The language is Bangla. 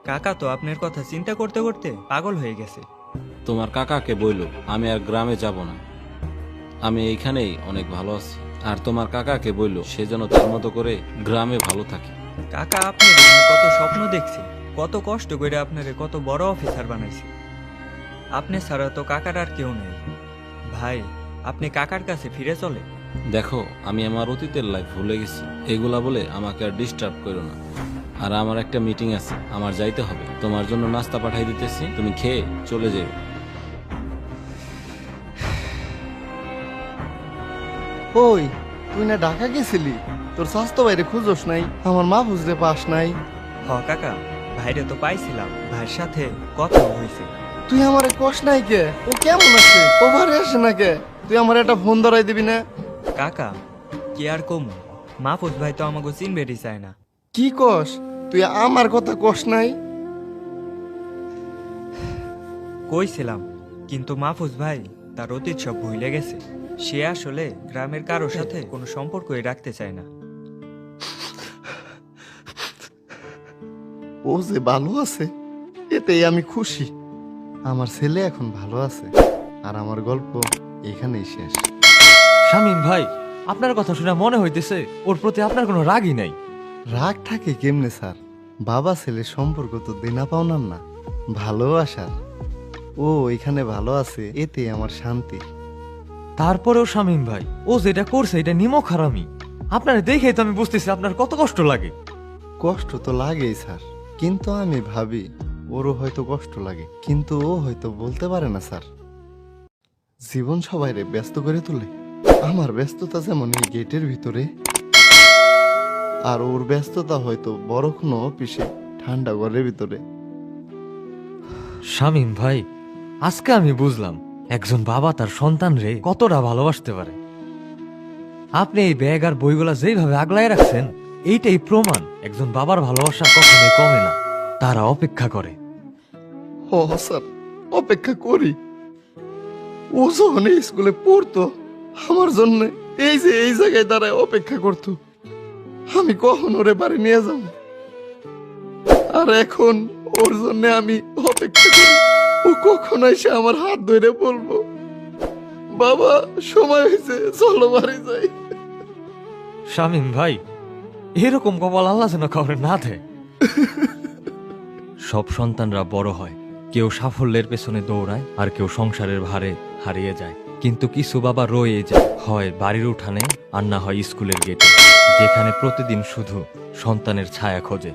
কাকা তো আপনার কথা চিন্তা করতে করতে পাগল হয়ে গেছে। তোমার কাকাকে বইলো আমি আর গ্রামে যাব না, আমি এইখানেই অনেক ভালো আছি। আর তোমার কাকাকে বইলো সে যেন তার মতো করে গ্রামে ভালো থাকে। কাকা আপনার নিয়ে কত স্বপ্ন দেখছে, কত কষ্ট করে আপনারে কত বড় অফিসার বানাইছে। আপনি ছাড়া তো কাকার আর কেউ নেই। ভাই, আপনি কাকার কাছে ফিরে চলে। দেখো, আমি আমার অতীতের লাইফ ভুলে গেছি, এগুলা বলে আমাকে আর ডিস্টার্ব করো না। আর আমার একটা মিটিং আছে, আমার যাইতে হবে। তোমার জন্য নাস্তা পাঠাই দিতেছি, তুমি খেয়ে চলে যেও। ওই, তুই না ঢাকা গেছিলি? তোর স্বাস্থ্য বাইরে খুঁজোস নাই, আমার মা বুঝতে পাস নাই। হ কাকা, ভাইরে তো পাইছিলাম, ভাইয়ের সাথে কথা হয়েছে। তুই আমারে কষ নাই কে? ও কেমন আছে? ও বাড়ি আসে না কে? তুই আমার একটা ফোন ধরাই দিবি না? কাকা, কি আর কমু, মাহফুজ ভাই তো আমাকে চিনবেরই চায় না। কি কস? তুই আমার কথা কষ নাই? কইছিলাম, কিন্তু মাহফুজ ভাই তার অতীত সব ভুলে গেছে। সে আসলে গ্রামের কারোর সাথে কোনো সম্পর্কই রাখতে চায় না। ও যে ভালো আছে এতেই আমি খুশি। আমার ছেলে এখন ভালো আছে, আর আমার গল্প এখানেই শেষ। শামীম ভাই, আপনার কথা শুনে মনে হইতেছে ওর প্রতি আপনার কোনো রাগই নাই। রাগ থাকে কেমনে স্যার? বাবা ছেলের সম্পর্ক তো দেনা পাওনার না, ভালোবাসার। ও এখানে ভালো আছে এতে আমার শান্তি। তারপরেও শামীম ভাই, ও যেটা করছে এটা নিমক হারামি। আপনার দেখেই তো আমি বুঝতেছি আপনার কত কষ্ট লাগে। কষ্ট তো লাগেই স্যার, কিন্তু আমি ভাবি ওরও হয়তো কষ্ট লাগে, কিন্তু ও হয়তো বলতে পারে না স্যার। জীবন সবাইরে ব্যস্ত করে তোলে। আমার ব্যস্ততা যেমন এই গেটের ভিতরে, আর ওর ব্যস্ততা হয়তো বড় কোনো অফিসে ঠান্ডা ঘরের ভিতরে। শামীম ভাই, আজকে আমি বুঝলাম একজন বাবা তার সন্তান রে কতটা ভালোবাসতে পারে। আপনি এই ব্যাগ আর বইগুলা যেইভাবে আগলায় রাখছেন, এইটাই প্রমাণ একজন বাবার ভালোবাসা কখনোই কমে না, তারা অপেক্ষা করে। ও স্যার, অপেক্ষা করি। ও যখন এই স্কুলে পড়তো আমার জন্য এই যে এই জায়গায় দাঁড়ায় অপেক্ষা করতো, আমি কখন ওরে বাড়ি নিয়ে যাব। আর এখন ওর জন্য আমি অপেক্ষা করি ও কখন এসে আমার হাত ধরে বলবো, বাবা সময় হয়েছে, চলো বাড়ি যাই। শামীম ভাই, এরকম কপাল আল্লাহ যেন কাউরে না দেয়। সব সন্তানরা বড় হয়, কেউ সাফল্যের পেছনে দৌড়ায় আর কেউ সংসারের ভারে হারিয়ে যায়। কিন্তু কিছু বাবা রয়ে যায়, হয় বাড়ির উঠানে আর না হয় স্কুলের গেটে, যেখানে প্রতিদিন শুধু সন্তানের ছায়া খোঁজে।